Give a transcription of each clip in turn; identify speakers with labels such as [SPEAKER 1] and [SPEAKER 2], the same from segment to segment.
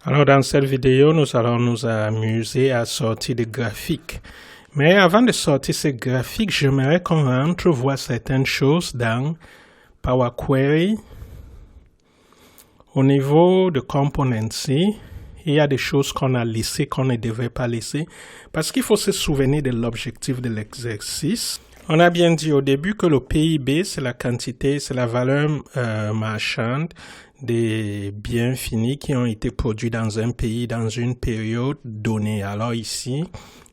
[SPEAKER 1] Alors dans cette vidéo, nous allons nous amuser à sortir des graphiques. Mais avant de sortir ces graphiques, j'aimerais qu'on rentre voir certaines choses dans Power Query. Au niveau de Componency, il y a des choses qu'on a laissées, qu'on ne devait pas laisser, parce qu'il faut se souvenir de l'objectif de l'exercice. On a bien dit au début que le PIB, c'est la quantité, c'est la valeur marchande des biens finis qui ont été produits dans un pays dans une période donnée. Alors ici,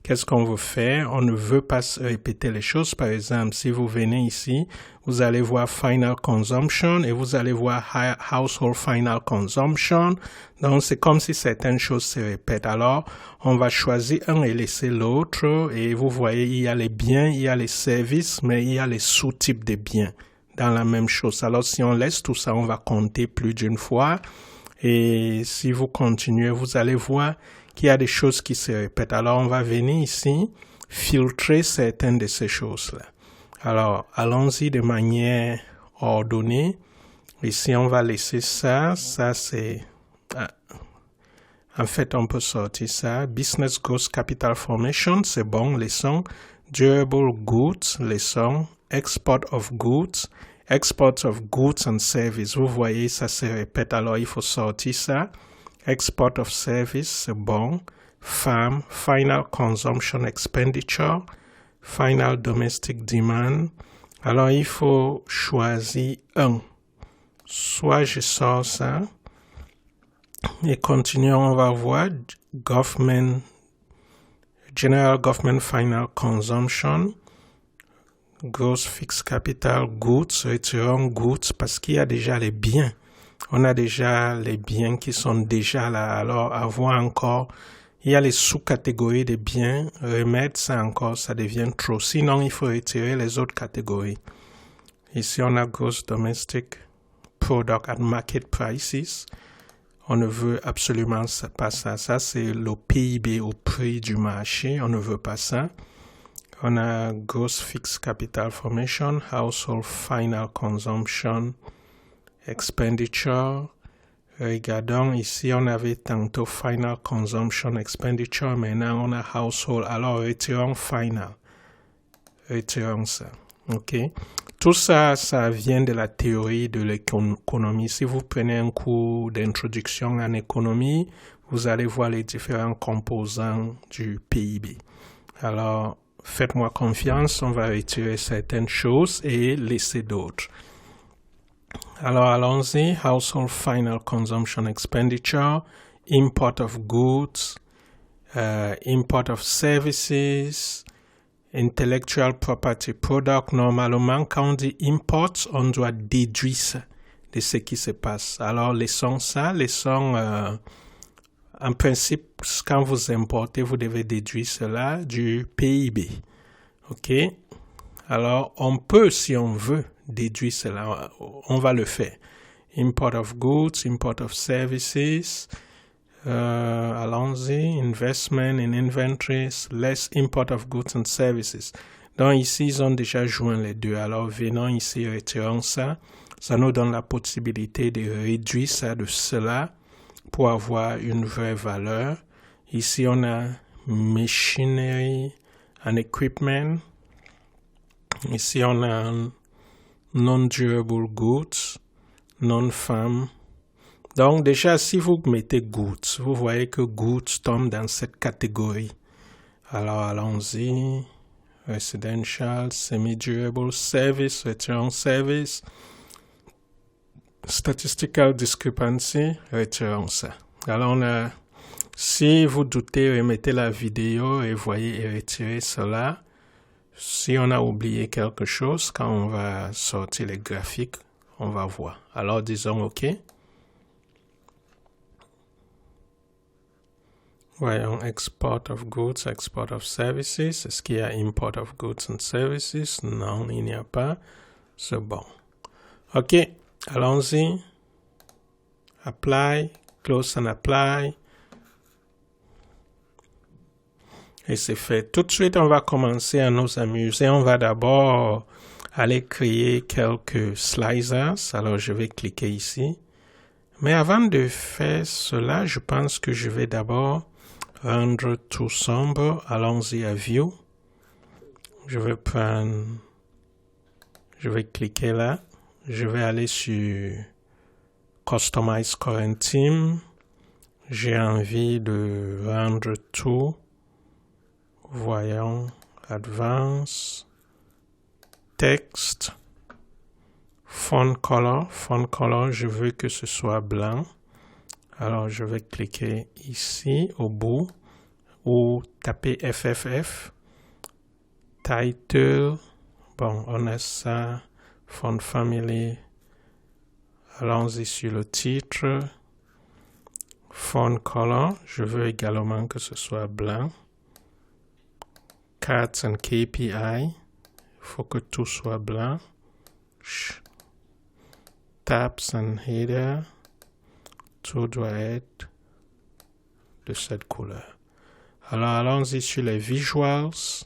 [SPEAKER 1] qu'est-ce qu'on veut faire? On ne veut pas répéter les choses. Par exemple, si vous venez ici, vous allez voir Final Consumption et vous allez voir Household Final Consumption. Donc, c'est comme si certaines choses se répètent. Alors, on va choisir un et laisser l'autre. Et vous voyez, il y a les biens, il y a les services, mais il y a les sous-types de biens dans la même chose. Alors, si on laisse tout ça, on va compter plus d'une fois. Et si vous continuez, vous allez voir qu'il y a des choses qui se répètent. Alors, on va venir ici, filtrer certaines de ces choses-là. Alors, allons-y de manière ordonnée. Ici, on va laisser ça. Ça, c'est... En fait, on peut sortir ça. Business Gross Capital Formation, c'est bon. Laissons. Durable Goods, laissons. Export of Goods. Export of Goods and Services. Vous voyez, ça se répète. Alors, il faut sortir ça. Export of Service, c'est bon. FAM, Final Consumption Expenditure. Final Domestic Demand. Alors, il faut choisir un. Soit je sors ça. Et continuons, on va voir General Government Final Consumption. Gross Fixed Capital Goods. Retirons Goods parce qu'il y a déjà les biens. On a déjà les biens qui sont déjà là. Alors, avoir encore, il y a les sous-catégories de biens. Remettre ça encore, ça devient trop. Sinon, il faut retirer les autres catégories. Ici, on a Gross Domestic Product at Market Prices. On ne veut absolument pas ça. Ça, c'est le PIB au prix du marché. On ne veut pas ça. On a Gross Fixed Capital Formation, Household Final Consumption Expenditure. Regardons ici, on avait tantôt Final Consumption Expenditure. Maintenant, on a Household. Alors, retirons Final. Retirons ça. OK? Tout ça, ça vient de la théorie de l'économie. Si vous prenez un cours d'introduction en économie, vous allez voir les différents composants du PIB. Alors, faites-moi confiance, on va retirer certaines choses et laisser d'autres. Alors, allons-y. Household Final Consumption Expenditure, Import of Goods, Import of Services, Intellectual Property Product. Normalement, quand on dit import, on doit déduire ça de ce qui se passe. Alors, laissons ça, en principe, quand vous importez, vous devez déduire cela du PIB. OK? Alors, on peut, si on veut, déduire cela. On va le faire. Import of goods, import of services. Allons-y. Investment in inventories, less import of goods and services. Donc, ici, ils ont déjà joint les deux. Alors, venons ici, retirons ça. Ça nous donne la possibilité de réduire ça de cela pour avoir une vraie valeur. Ici, on a Machinery and Equipment. Ici, on a Non-Durable Goods, Non-Farm. Donc, déjà, si vous mettez Goods, vous voyez que Goods tombe dans cette catégorie. Alors, allons-y. Residential, Semi-Durable, Service, Return Service. Statistical Discrepancy, retirons ça. Alors, on a, si vous doutez, remettez la vidéo et voyez et retirez cela. Si on a oublié quelque chose, quand on va sortir les graphiques, on va voir. Alors, disons OK. Voyons Export of Goods, Export of Services. Est-ce qu'il y a Import of Goods and Services? Non, il n'y a pas. C'est bon. OK. Allons-y. Apply. Close and apply. Et c'est fait. Tout de suite, on va commencer à nous amuser. On va d'abord aller créer quelques slicers. Alors, je vais cliquer ici. Mais avant de faire cela, je pense que je vais d'abord rendre tout sombre. Allons-y à View. Je vais cliquer là. Je vais aller sur Customize Current Theme. J'ai envie de rendre tout. Voyons, Advanced, Text, Font Color. Font Color, je veux que ce soit blanc. Alors, je vais cliquer ici au bout ou taper FFF. Title. Bon, on a ça. Font Family. Allons-y sur le titre. Font Color. Je veux également que ce soit blanc. Cards and KPI. Il faut que tout soit blanc. Tabs and Header. Tout doit être de cette couleur. Alors, allons-y sur les Visuals.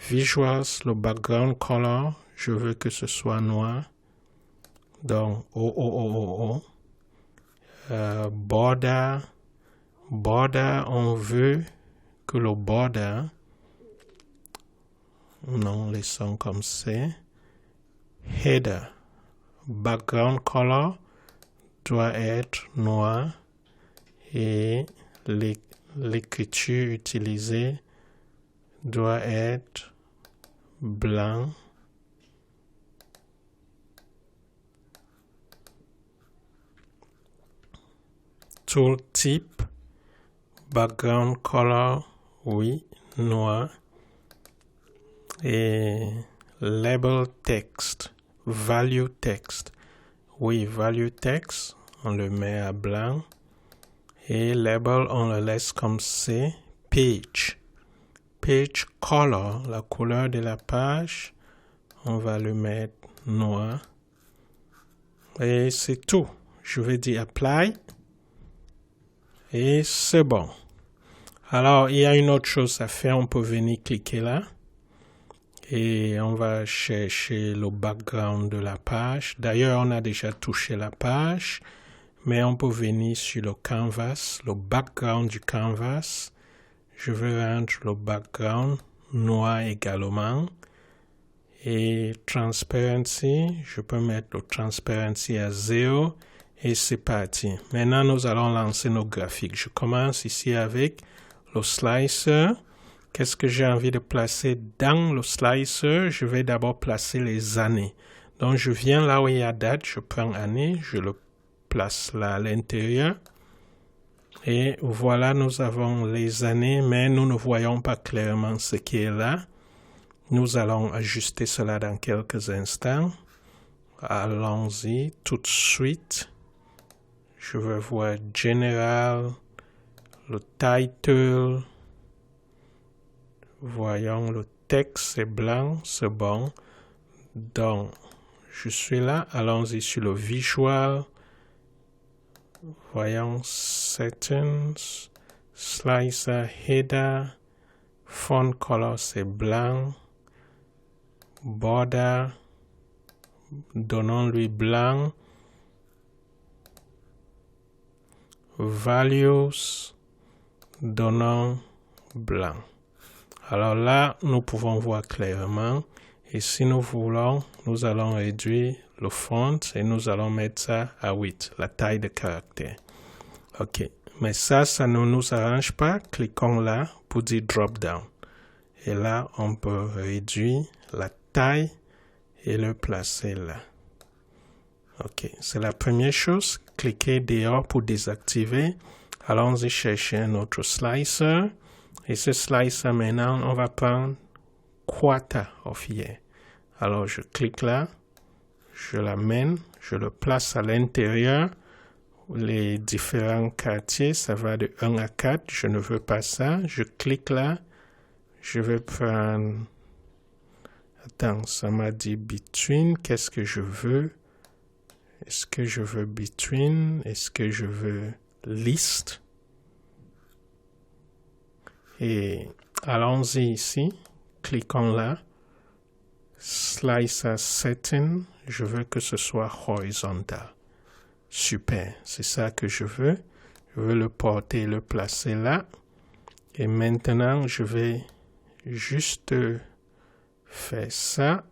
[SPEAKER 1] Visuals, le background color, je veux que ce soit noir. Donc, border. Border, on veut que le border, non, laissons comme c'est. Header, background color doit être noir et l'écriture utilisée doit être blanc. Tooltip, background color, oui, noir. Et label text, value text, oui, value text, on le met à blanc. Et label, on le laisse comme c'est. Page. Page color, la couleur de la page, on va le mettre noir. Et c'est tout. Je vais dire apply. Et c'est bon. Alors, il y a une autre chose à faire. On peut venir cliquer là. Et on va chercher le background de la page. D'ailleurs, on a déjà touché la page. Mais on peut venir sur le canvas, le background du canvas. Je veux rendre le background noir également. Et transparency, je peux mettre le transparency à 0. Et c'est parti. Maintenant, nous allons lancer nos graphiques. Je commence ici avec le slicer. Qu'est-ce que j'ai envie de placer dans le slicer? Je vais d'abord placer les années. Donc, je viens là où il y a date, je prends année, je le place là à l'intérieur. Et voilà, nous avons les années, mais nous ne voyons pas clairement ce qui est là. Nous allons ajuster cela dans quelques instants. Allons-y tout de suite. Je vais voir General, le title. Voyons, le texte est blanc, c'est bon. Donc, je suis là. Allons-y sur le Visual. Voyons, Settings, Slicer, Header, Font Color, c'est blanc. Border, donnons-lui blanc. Values, donnons blanc. Alors là, nous pouvons voir clairement. Et si nous voulons, nous allons réduire le font et nous allons mettre ça à 8, la taille de caractère. OK. Mais ça ne nous arrange pas. Cliquons là pour dire drop down. Et là, on peut réduire la taille et le placer là. OK. C'est la première chose. Cliquez dehors pour désactiver. Allons-y chercher un autre slicer. Et ce slicer, maintenant, on va prendre Quarter of Year. Alors, je clique là, je l'amène, je le place à l'intérieur. Les différents quartiers, ça va de 1 à 4. Je ne veux pas ça. Je clique là. Je vais prendre... Attends, ça m'a dit between. Qu'est-ce que je veux? Est-ce que je veux between? Est-ce que je veux list? Et allons-y ici. Cliquons là. Slicer setting. Je veux que ce soit horizontal. Super, c'est ça que je veux. Je veux le porter et le placer là. Et maintenant, je vais juste faire ça.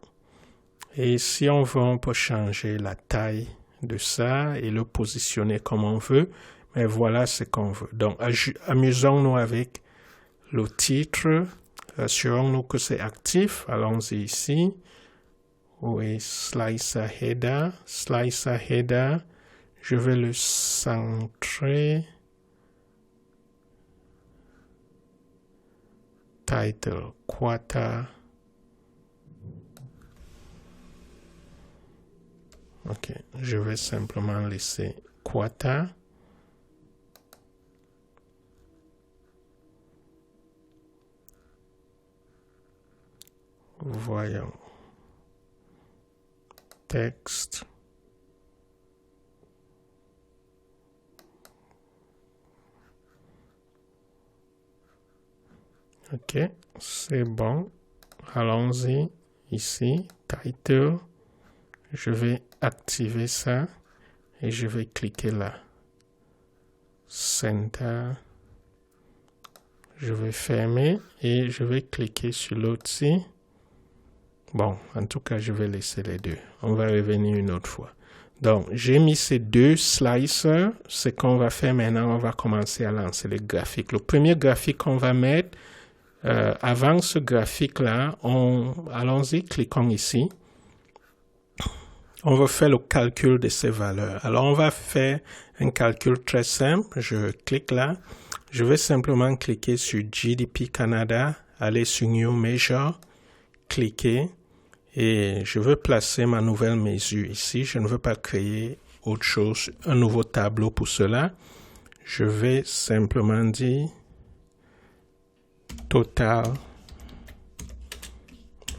[SPEAKER 1] Et si on veut, on peut changer la taille de ça et le positionner comme on veut. Mais voilà ce qu'on veut. Donc, amusons-nous avec le titre. Assurons-nous que c'est actif. Allons-y ici. Oui, Slicer Header. Slicer Header. Je vais le centrer. Title, Quota. Ok, je vais simplement laisser Quota. Voyons. Texte. Ok, c'est bon. Allons-y ici, Title. Je vais activer ça et je vais cliquer là. Center. Je vais fermer et je vais cliquer sur l'autre-ci. Bon, en tout cas, je vais laisser les deux. On va revenir une autre fois. Donc, j'ai mis ces deux slicers. Ce qu'on va faire maintenant, on va commencer à lancer les graphiques. Le premier graphique qu'on va mettre, avant ce graphique-là, allons-y, cliquons ici. On va faire le calcul de ces valeurs. Alors, on va faire un calcul très simple. Je clique là. Je vais simplement cliquer sur GDP Canada, aller sur New Measure, cliquer et je veux placer ma nouvelle mesure ici. Je ne veux pas créer autre chose, un nouveau tableau pour cela. Je vais simplement dire Total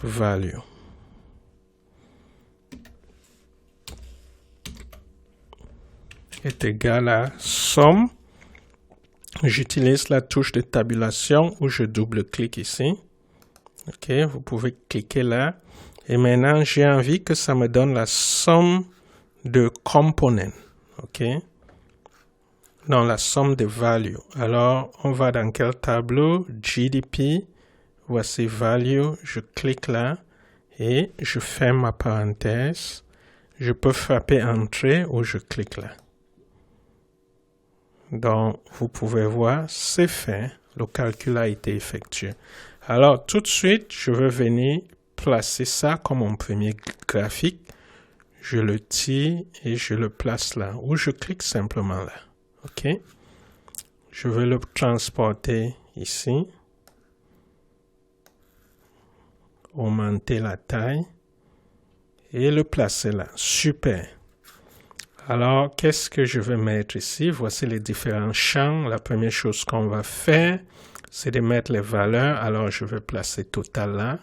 [SPEAKER 1] Value. Est égal à somme. J'utilise la touche de tabulation où je double-clique ici. Ok, vous pouvez cliquer là. Et maintenant, j'ai envie que ça me donne la somme de components. Ok, non, la somme de value. Alors, on va dans quel tableau? GDP. Voici value. Je clique là et je ferme ma parenthèse. Je peux frapper Entrée ou je clique là. Donc, vous pouvez voir, c'est fait. Le calcul a été effectué. Alors, tout de suite, je vais venir placer ça comme mon premier graphique. Je le tire et je le place là. Ou je clique simplement là. OK? Je vais le transporter ici. Augmenter la taille. Et le placer là. Super. Alors, qu'est-ce que je vais mettre ici? Voici les différents champs. La première chose qu'on va faire, c'est de mettre les valeurs. Alors, je vais placer total là.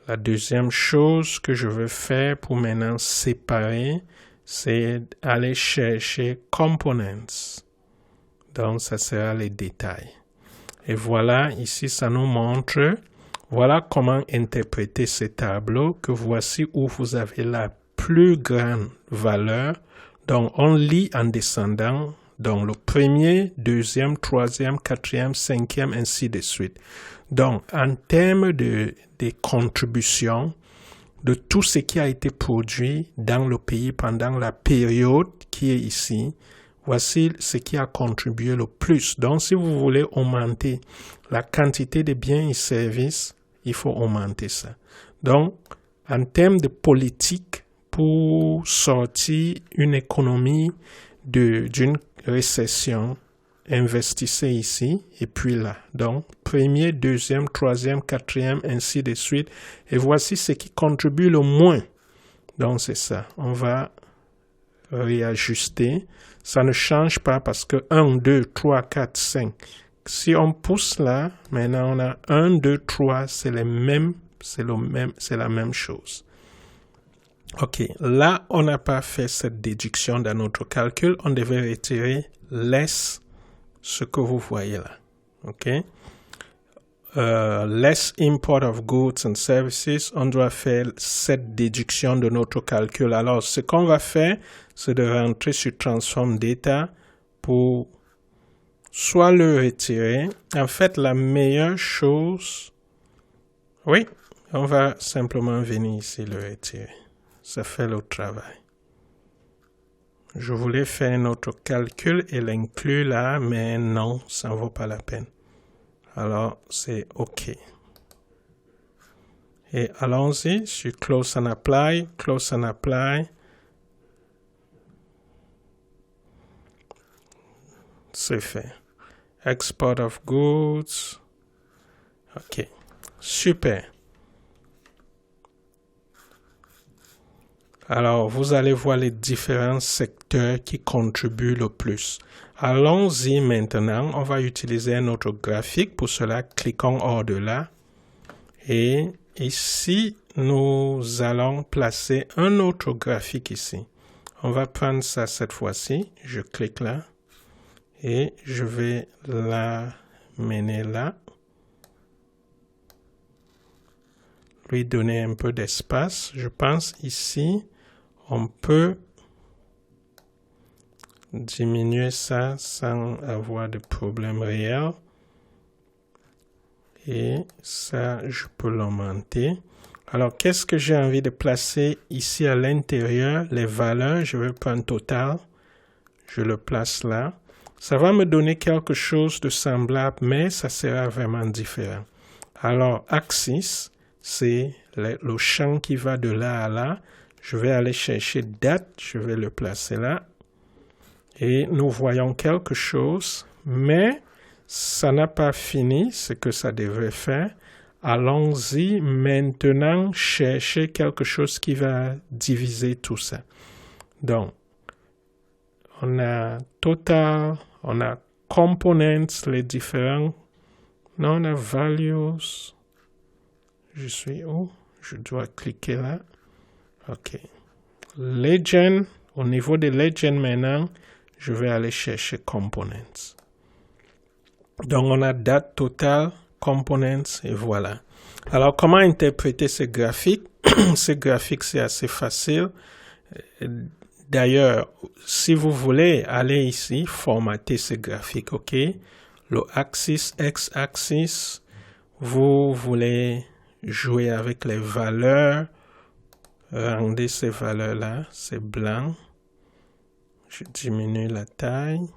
[SPEAKER 1] La deuxième chose que je veux faire pour maintenant séparer, c'est aller chercher components. Donc, ça sera les détails. Et voilà, ici, ça nous montre, voilà comment interpréter ces tableaux, que voici où vous avez la plus grande valeur. Donc, on lit en descendant. Donc, le premier, deuxième, troisième, quatrième, cinquième, ainsi de suite. Donc, en termes des contributions, de tout ce qui a été produit dans le pays pendant la période qui est ici, voici ce qui a contribué le plus. Donc, si vous voulez augmenter la quantité de biens et services, il faut augmenter ça. Donc, en termes de politique, pour sortir une économie d'une récession, investissez ici et puis là. Donc, premier, deuxième, troisième, quatrième, ainsi de suite. Et voici ce qui contribue le moins. Donc, c'est ça. On va réajuster. Ça ne change pas parce que 1, 2, 3, 4, 5. Si on pousse là, maintenant on a 1, 2, 3, c'est la même chose. OK, là, on n'a pas fait cette déduction dans notre calcul. On devait retirer less ce que vous voyez là. OK? less import of goods and services, on doit faire cette déduction de notre calcul. Alors, ce qu'on va faire, c'est de rentrer sur Transform Data pour soit le retirer. En fait, la meilleure chose, oui, on va simplement venir ici le retirer. Ça fait le travail. Je voulais faire un autre calcul et l'inclure là, mais non, ça ne vaut pas la peine. Alors, c'est OK. Et allons-y sur Close and Apply, Close and Apply. C'est fait. Export of goods. OK. Super. Alors, vous allez voir les différents secteurs qui contribuent le plus. Allons-y maintenant. On va utiliser un autre graphique. Pour cela, cliquons hors de là. Et ici, nous allons placer un autre graphique ici. On va prendre ça cette fois-ci. Je clique là. Et je vais l'amener là. Lui donner un peu d'espace. Je pense ici, on peut diminuer ça sans avoir de problème réel. Et ça, je peux l'augmenter. Alors, qu'est-ce que j'ai envie de placer ici à l'intérieur? Les valeurs, je vais prendre total. Je le place là. Ça va me donner quelque chose de semblable, mais ça sera vraiment différent. Alors, axis, c'est le champ qui va de là à là. Je vais aller chercher date, je vais le placer là. Et nous voyons quelque chose, mais ça n'a pas fini ce que ça devrait faire. Allons-y maintenant chercher quelque chose qui va diviser tout ça. Donc, on a total, on a components, les différents. Non, on a values. Je suis où? Je dois cliquer là. OK. Legend. Au niveau de Legend maintenant, je vais aller chercher Components. Donc, on a date totale, Components, et voilà. Alors, comment interpréter ces graphiques? Ces graphiques, c'est assez facile. D'ailleurs, si vous voulez aller ici, formater ces graphiques, OK? Le axis, x-axis, vous voulez jouer avec les valeurs. Rendez ces valeurs-là, c'est blanc. Je diminue la taille.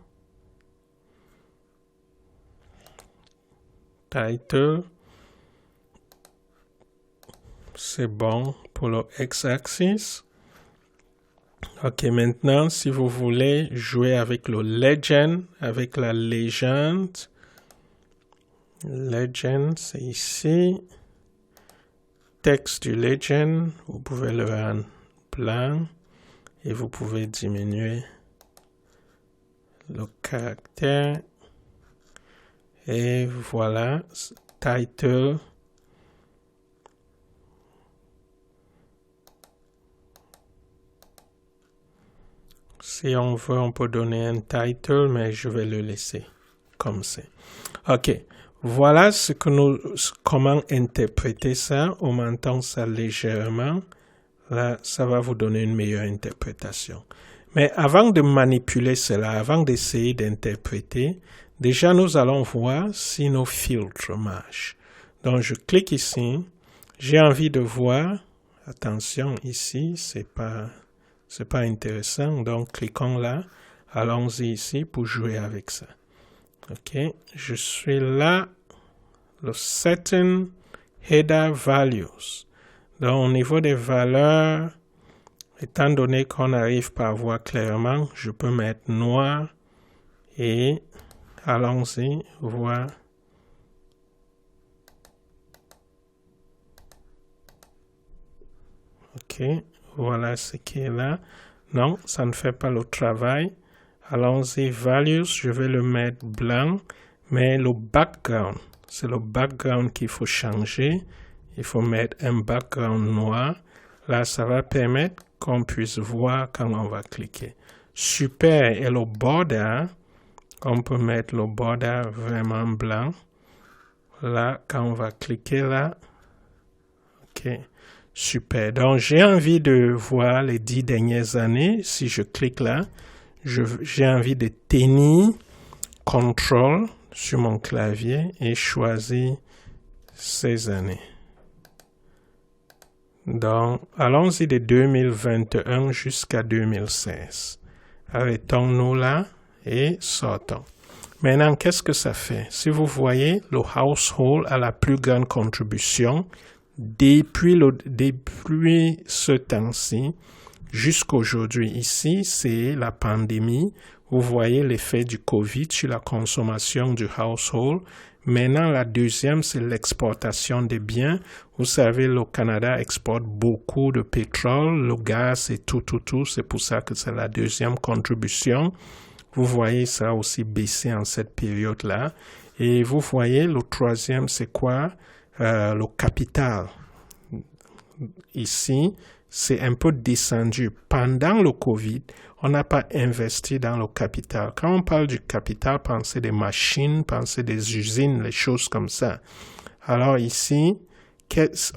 [SPEAKER 1] Title. C'est bon pour le x-axis. OK, maintenant, si vous voulez jouer avec le legend, avec la légende. Legend, c'est ici. Texte du legend, vous pouvez le rendre blanc et vous pouvez diminuer le caractère. Et voilà, title. Si on veut, on peut donner un title, mais je vais le laisser comme c'est. OK. Voilà comment interpréter ça, augmentant ça légèrement. Là, ça va vous donner une meilleure interprétation. Mais avant de manipuler cela, avant d'essayer d'interpréter, déjà nous allons voir si nos filtres marchent. Donc, je clique ici. J'ai envie de voir. Attention, ici, c'est pas intéressant. Donc, cliquons là. Allons-y ici pour jouer avec ça. OK, je suis là, le Setting Header Values. Donc, au niveau des valeurs, étant donné qu'on n'arrive pas à voir clairement, je peux mettre noir et allons-y, voir. OK, voilà ce qui est là. Non, ça ne fait pas le travail. Allons-y, values, je vais le mettre blanc, mais le background, c'est le background qu'il faut changer. Il faut mettre un background noir. Là, ça va permettre qu'on puisse voir quand on va cliquer. Super, et le border, on peut mettre le border vraiment blanc. là, quand on va cliquer là, ok, super. Donc, j'ai envie de voir les 10 dernières années. Si je clique là, j'ai envie de tenir Control sur mon clavier et choisir ces années. Donc, allons-y de 2021 jusqu'à 2016. Arrêtons-nous là et sortons. Maintenant, qu'est-ce que ça fait? Si vous voyez, le household a la plus grande contribution depuis ce temps-ci jusqu'à aujourd'hui. Ici, c'est la pandémie. Vous voyez l'effet du COVID sur la consommation du household. Maintenant, la deuxième, c'est l'exportation des biens. Vous savez, le Canada exporte beaucoup de pétrole, le gaz et tout. C'est pour ça que c'est la deuxième contribution. Vous voyez ça aussi baisser en cette période-là. Et vous voyez, le troisième, c'est quoi? Le capital. Ici, c'est un peu descendu. Pendant le COVID, on n'a pas investi dans le capital. Quand on parle du capital, pensez des machines, pensez des usines, les choses comme ça. Alors ici,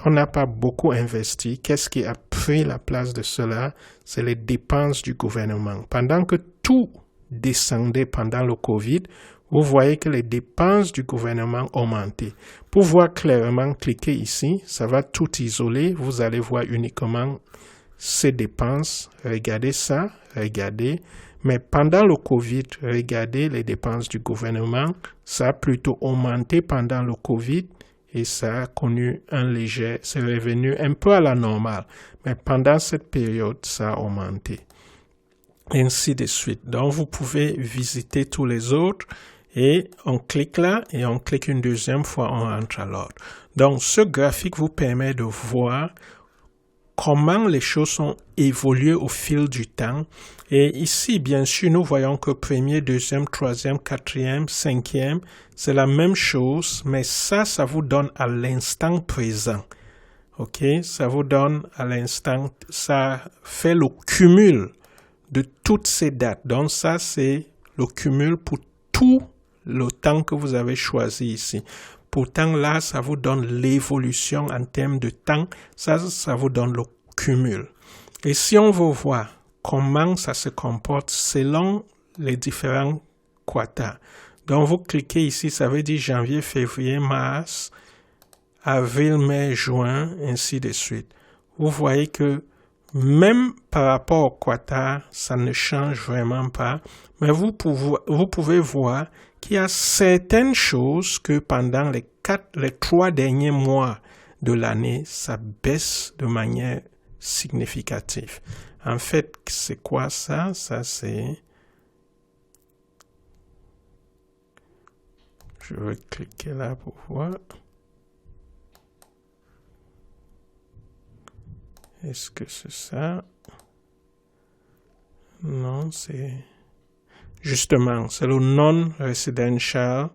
[SPEAKER 1] on n'a pas beaucoup investi. Qu'est-ce qui a pris la place de cela? C'est les dépenses du gouvernement. Pendant que tout descendait pendant le COVID, vous voyez que les dépenses du gouvernement augmentaient. Pour voir clairement, cliquez ici, ça va tout isoler. Vous allez voir uniquement ces dépenses. Regardez ça, regardez. Mais pendant le COVID, regardez les dépenses du gouvernement. Ça a plutôt augmenté pendant le COVID et ça a connu c'est revenu un peu à la normale. Mais pendant cette période, ça a augmenté. Ainsi de suite. Donc, vous pouvez visiter tous les autres et on clique là et on clique une deuxième fois, on rentre à l'ordre. Donc, ce graphique vous permet de voir comment les choses ont évolué au fil du temps. Et ici, bien sûr, nous voyons que premier, deuxième, troisième, quatrième, cinquième, c'est la même chose, mais ça vous donne à l'instant présent. OK? Ça vous donne à l'instant, ça fait le cumul de toutes ces dates. Donc ça, c'est le cumul pour tout le temps que vous avez choisi ici. Pourtant, là, ça vous donne l'évolution en termes de temps. Ça vous donne le cumul. Et si on veut voir comment ça se comporte selon les différents quatas. Donc, vous cliquez ici, ça veut dire janvier, février, mars, avril, mai, juin, ainsi de suite. Vous voyez que même par rapport au quota, ça ne change vraiment pas. Mais vous pouvez voir qu'il y a certaines choses que pendant les 3 derniers mois de l'année, ça baisse de manière significative. En fait, c'est quoi ça? Ça, c'est... Je vais cliquer là pour voir. Est-ce que c'est ça? Non, c'est... Justement, c'est le non-residential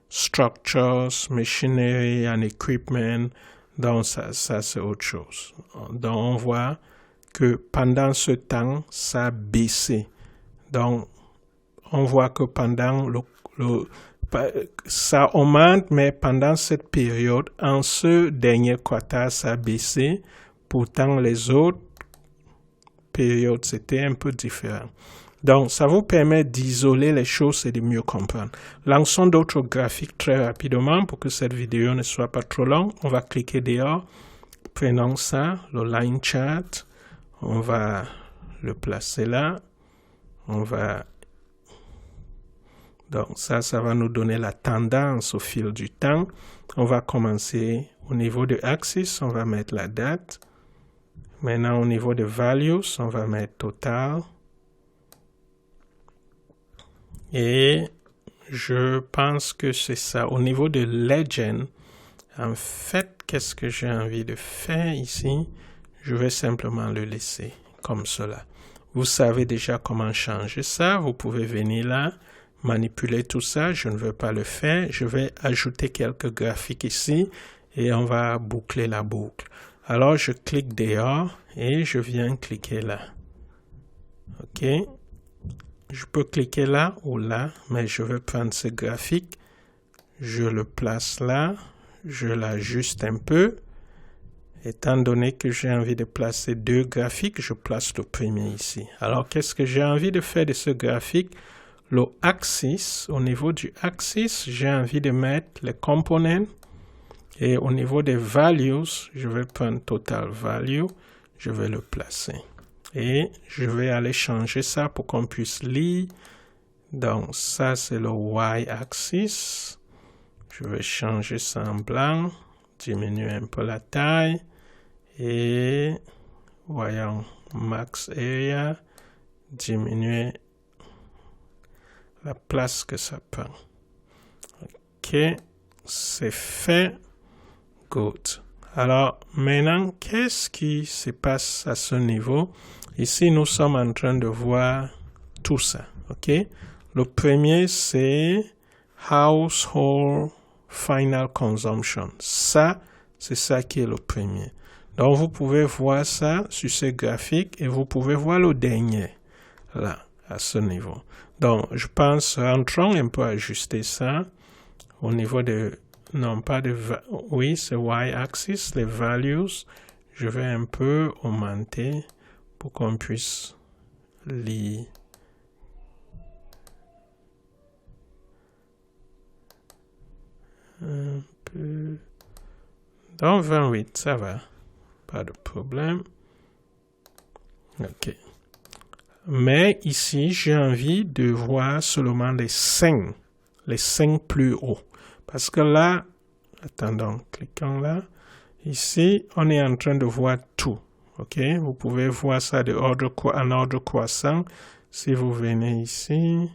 [SPEAKER 1] structures, machinery and equipment. Donc, ça c'est autre chose. Donc, on voit que pendant ce temps, ça a baissé. Donc, on voit que pendant ça augmente, mais pendant cette période, en ce dernier quota, ça a baissé. Pourtant, les autres périodes, c'était un peu différent. Donc, ça vous permet d'isoler les choses et de mieux comprendre. Lançons d'autres graphiques très rapidement pour que cette vidéo ne soit pas trop longue. On va cliquer dehors. Prenons ça, le line chart. On va le placer là. Donc, ça va nous donner la tendance au fil du temps. On va commencer au niveau de axis. On va mettre la date. Maintenant, au niveau de values, on va mettre total. Et je pense que c'est ça. Au niveau de legend, en fait, qu'est-ce que j'ai envie de faire ici? Je vais simplement le laisser comme cela. Vous savez déjà comment changer ça. Vous pouvez venir là, manipuler tout ça. Je ne veux pas le faire. Je vais ajouter quelques graphiques ici et on va boucler la boucle. Alors, je clique dehors et je viens cliquer là. OK? Je peux cliquer là ou là, mais je vais prendre ce graphique. Je le place là. je l'ajuste un peu. Étant donné que j'ai envie de placer deux graphiques, je place le premier ici. Alors, qu'est-ce que j'ai envie de faire de ce graphique? Le axis, au niveau du axis, j'ai envie de mettre les components. Et au niveau des values, je vais prendre total value, je vais le placer. Et je vais aller changer ça pour qu'on puisse lire. Donc, ça, c'est le y-axis. Je vais changer ça en blanc, diminuer un peu la taille. Et voyons, max area, diminuer la place que ça prend. OK, c'est fait. Good. Alors, maintenant, qu'est-ce qui se passe à ce niveau? Ici, nous sommes en train de voir tout ça. OK? Le premier, c'est Household Final Consumption. Ça, c'est ça qui est le premier. Donc, vous pouvez voir ça sur ce graphique et vous pouvez voir le dernier, là, à ce niveau. Donc, je pense, entrons un peu ajuster ça au niveau de, non pas de, oui, c'est y-axis, les values. Je vais un peu augmenter pour qu'on puisse lire. Un peu. Donc, 28, ça va. Pas de problème. OK. Mais ici, j'ai envie de voir seulement les 5 plus hauts. Parce que là, attendons, cliquons là. Ici, on est en train de voir tout. OK? Vous pouvez voir ça en ordre croissant. Si vous venez ici,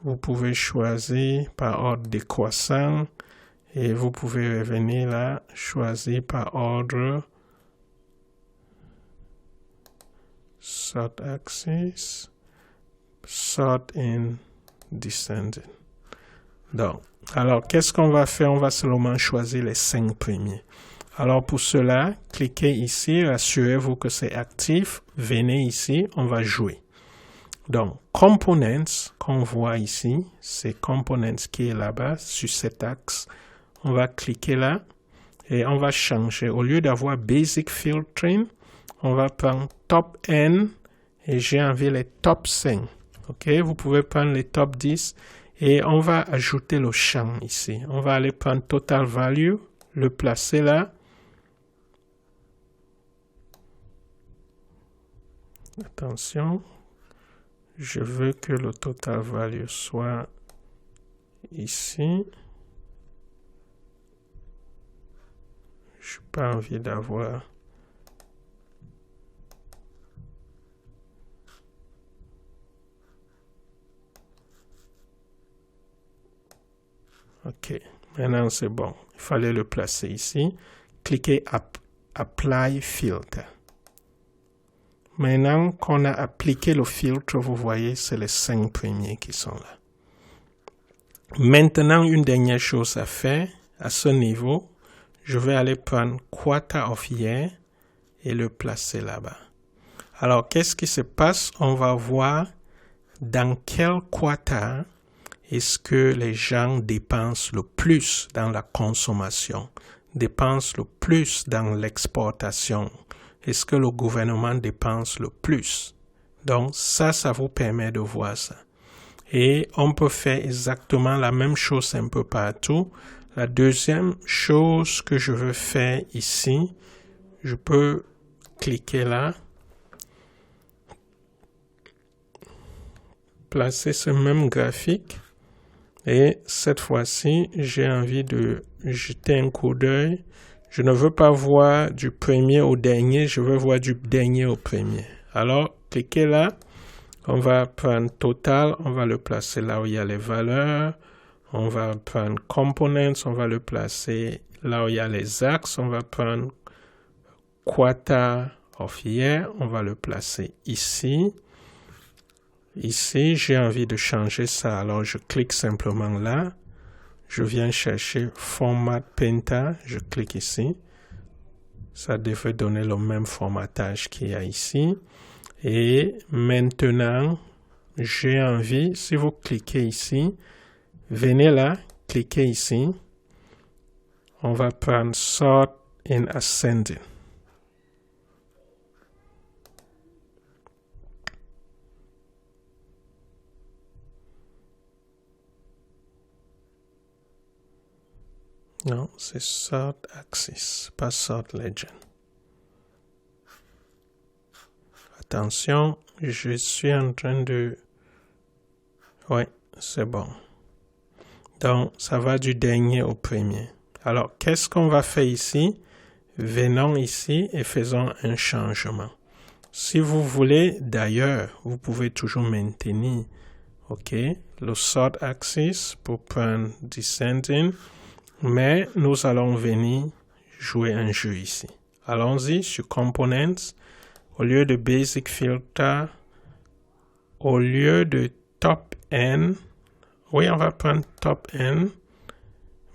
[SPEAKER 1] vous pouvez choisir par ordre décroissant. Et vous pouvez revenir là, choisir par ordre sort axis, sort in descending. Donc, alors, qu'est-ce qu'on va faire? On va seulement choisir les 5 premiers. Alors, pour cela, cliquez ici, rassurez-vous que c'est actif. Venez ici, on va jouer. Donc, Components, qu'on voit ici, c'est Components qui est là-bas, sur cet axe. On va cliquer là et on va changer. Au lieu d'avoir Basic Filtering, on va prendre Top N et j'ai envie les Top 5. OK? Vous pouvez prendre les Top 10 et on va ajouter le champ ici. On va aller prendre Total Value, le placer là. Attention, je veux que le Total Value soit ici. Je n'ai pas envie d'avoir. OK. Maintenant, c'est bon. Il fallait le placer ici. Cliquez Apply Filter. Maintenant qu'on a appliqué le filtre, vous voyez, c'est les 5 premiers qui sont là. Maintenant, une dernière chose à faire. À ce niveau, je vais aller prendre Quarter of Year et le placer là-bas. Alors, qu'est-ce qui se passe? On va voir dans quel quarter est-ce que les gens dépensent le plus dans la consommation, dépensent le plus dans l'exportation. Est-ce que le gouvernement dépense le plus? Donc, ça vous permet de voir ça. Et on peut faire exactement la même chose un peu partout. La deuxième chose que je veux faire ici, je peux cliquer là, placer ce même graphique et cette fois-ci, j'ai envie de jeter un coup d'œil. Je ne veux pas voir du premier au dernier, je veux voir du dernier au premier. Alors, cliquez là, on va prendre Total, on va le placer là où il y a les valeurs. On va prendre Components, on va le placer là où il y a les axes. On va prendre Quarter of Year, on va le placer ici. Ici, j'ai envie de changer ça, alors je clique simplement là. Je viens chercher Format Penta, je clique ici. Ça devrait donner le même formatage qu'il y a ici. Et maintenant, j'ai envie, si vous cliquez ici, venez là, cliquez ici. On va prendre Sort in Ascending. Non, c'est Sort Axis, pas Sort Legend. Attention, je suis en train de... Oui, c'est bon. Donc, ça va du dernier au premier. Alors, qu'est-ce qu'on va faire ici? Venons ici et faisons un changement. Si vous voulez, d'ailleurs, vous pouvez toujours maintenir, OK, le Sort Axis pour prendre Descending, mais nous allons venir jouer un jeu ici. Allons-y sur Components. Au lieu de Basic Filter, au lieu de Top N, oui, on va prendre Top N,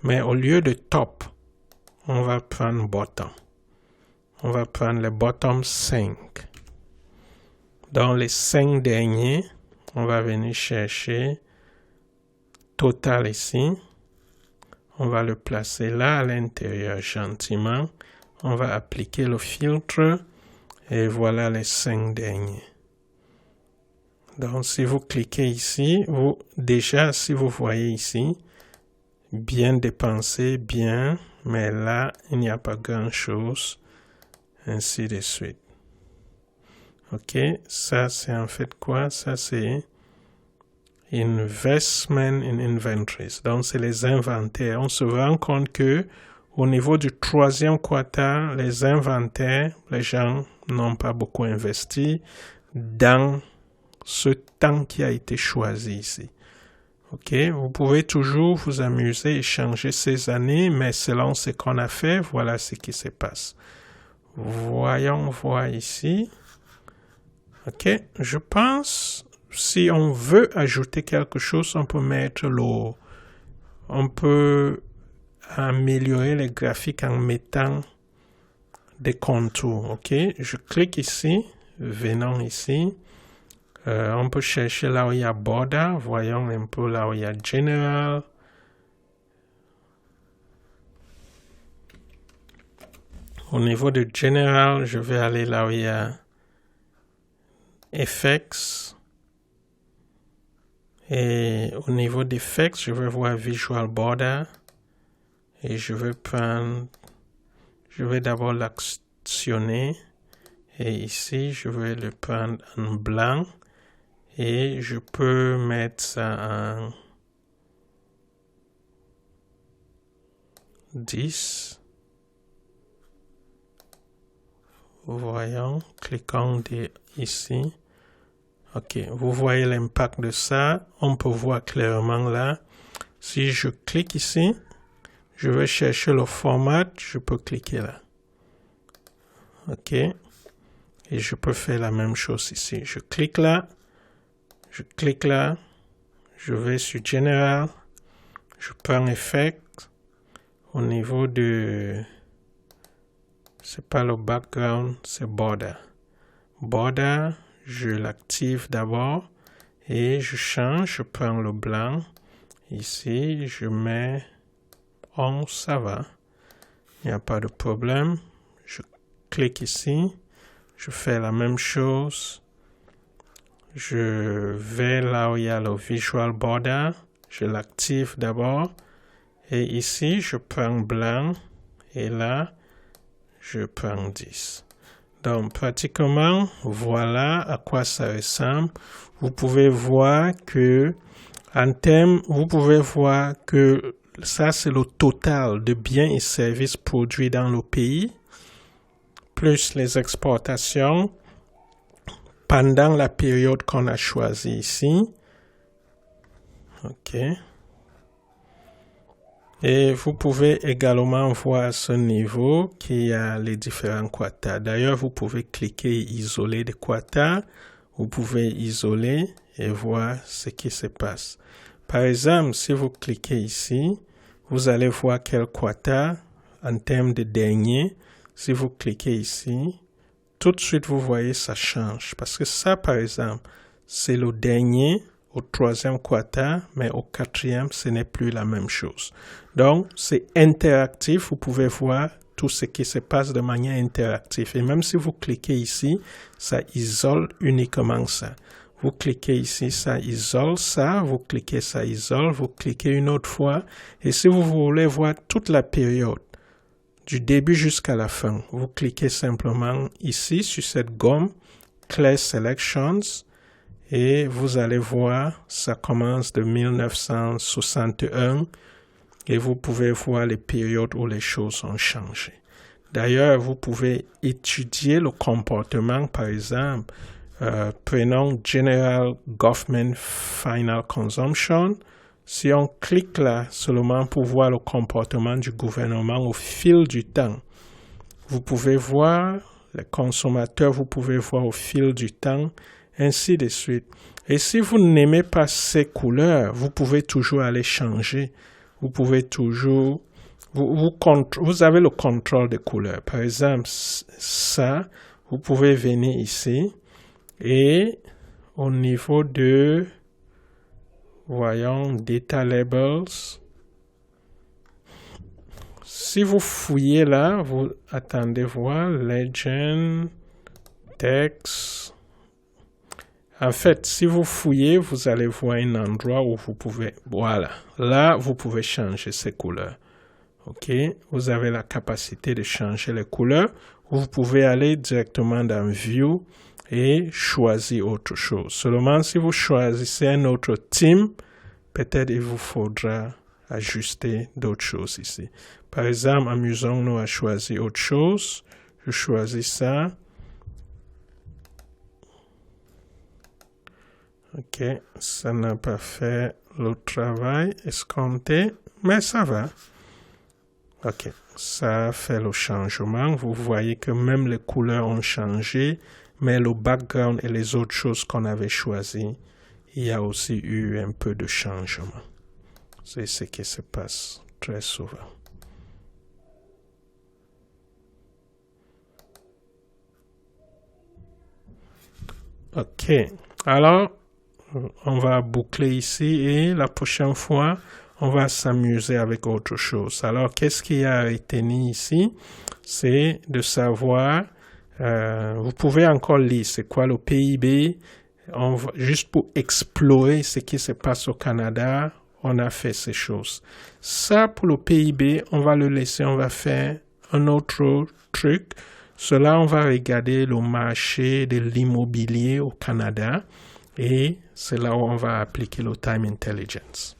[SPEAKER 1] mais au lieu de Top, on va prendre Bottom. On va prendre le Bottom 5. Dans les 5 derniers, on va venir chercher Total ici. On va le placer là à l'intérieur gentiment. On va appliquer le filtre. Et voilà les 5 derniers. Donc, si vous cliquez ici, déjà, si vous voyez ici, bien dépensé, bien, mais là, il n'y a pas grand-chose, ainsi de suite. OK, ça, c'est en fait quoi? Ça, c'est Investment in Inventories. Donc, c'est les inventaires. On se rend compte que au niveau du 3e quater, les inventaires, les gens n'ont pas beaucoup investi dans ce temps qui a été choisi ici. OK, vous pouvez toujours vous amuser et changer ces années, mais selon ce qu'on a fait, voilà ce qui se passe. Voyons voir ici. OK, je pense, si on veut ajouter quelque chose, on peut mettre on peut améliorer les graphiques en mettant des contours. OK, je clique ici, venons ici. On peut chercher là où il y a Border. Voyons un peu là où il y a General. Au niveau de General, je vais aller là où il y a Effects. Et au niveau d'Effects, je vais voir Visual Border. Et je vais d'abord l'actionner. Et ici, je vais le prendre en blanc. Et je peux mettre ça en 10. Voyons, cliquons ici. OK, vous voyez l'impact de ça. On peut voir clairement là. Si je clique ici, je vais chercher le format, je peux cliquer là. OK, et je peux faire la même chose ici. Je clique là. Je clique là, je vais sur General, je prends Effect, au niveau de, c'est pas le background, c'est Border. Border, je l'active d'abord et je change, je prends le blanc, ici je mets 11, ça va, il n'y a pas de problème. Je clique ici, je fais la même chose. Je vais là où il y a le Visual Border, je l'active d'abord, et ici je prends blanc, et là je prends 10. Donc pratiquement, voilà à quoi ça ressemble. Vous pouvez voir que, en termes, vous pouvez voir que ça c'est le total de biens et services produits dans le pays, plus les exportations, pendant la période qu'on a choisie ici. OK. Et vous pouvez également voir à ce niveau qu'il y a les différents quatas. D'ailleurs, vous pouvez cliquer et isoler des quatas. Vous pouvez isoler et voir ce qui se passe. Par exemple, si vous cliquez ici, vous allez voir quel quata en termes de dernier. Si vous cliquez ici, tout de suite, vous voyez, ça change. Parce que ça, par exemple, c'est le dernier au troisième quart, mais au quatrième, ce n'est plus la même chose. Donc, c'est interactif. Vous pouvez voir tout ce qui se passe de manière interactive. Et même si vous cliquez ici, ça isole uniquement ça. Vous cliquez ici, ça isole ça. Vous cliquez, ça isole. Vous cliquez une autre fois. Et si vous voulez voir toute la période, du début jusqu'à la fin, vous cliquez simplement ici sur cette gomme, Clear Selections, et vous allez voir, ça commence de 1961 et vous pouvez voir les périodes où les choses ont changé. D'ailleurs, vous pouvez étudier le comportement, par exemple, prenons General Government Final Consumption. Si on clique là seulement pour voir le comportement du gouvernement au fil du temps, vous pouvez voir les consommateurs, vous pouvez voir au fil du temps, ainsi de suite. Et si vous n'aimez pas ces couleurs, vous pouvez toujours aller changer. Vous pouvez toujours... Vous avez le contrôle des couleurs. Par exemple, ça, vous pouvez venir ici et au niveau de... Voyons, Data Labels. Si vous fouillez là, vous attendez voir Legend, Text. En fait, si vous fouillez, vous allez voir un endroit où vous pouvez... Voilà. Là, vous pouvez changer ces couleurs. OK? Vous avez la capacité de changer les couleurs. Vous pouvez aller directement dans View et choisir autre chose. Seulement si vous choisissez un autre theme, peut-être il vous faudra ajuster d'autres choses ici. Par exemple, amusons-nous à choisir autre chose. Je choisis ça. OK, ça n'a pas fait le travail escompté, mais ça va. OK, ça fait le changement. Vous voyez que même les couleurs ont changé, mais le background et les autres choses qu'on avait choisies, il y a aussi eu un peu de changement. C'est ce qui se passe très souvent. OK, alors on va boucler ici et la prochaine fois, on va s'amuser avec autre chose. Alors, qu'est-ce qu'il y a à retenir ici? C'est de savoir, vous pouvez encore lire c'est quoi le PIB, juste pour explorer ce qui se passe au Canada, on a fait ces choses. Ça, pour le PIB, on va le laisser, on va faire un autre truc. Cela, on va regarder le marché de l'immobilier au Canada et c'est là où on va appliquer le Time Intelligence.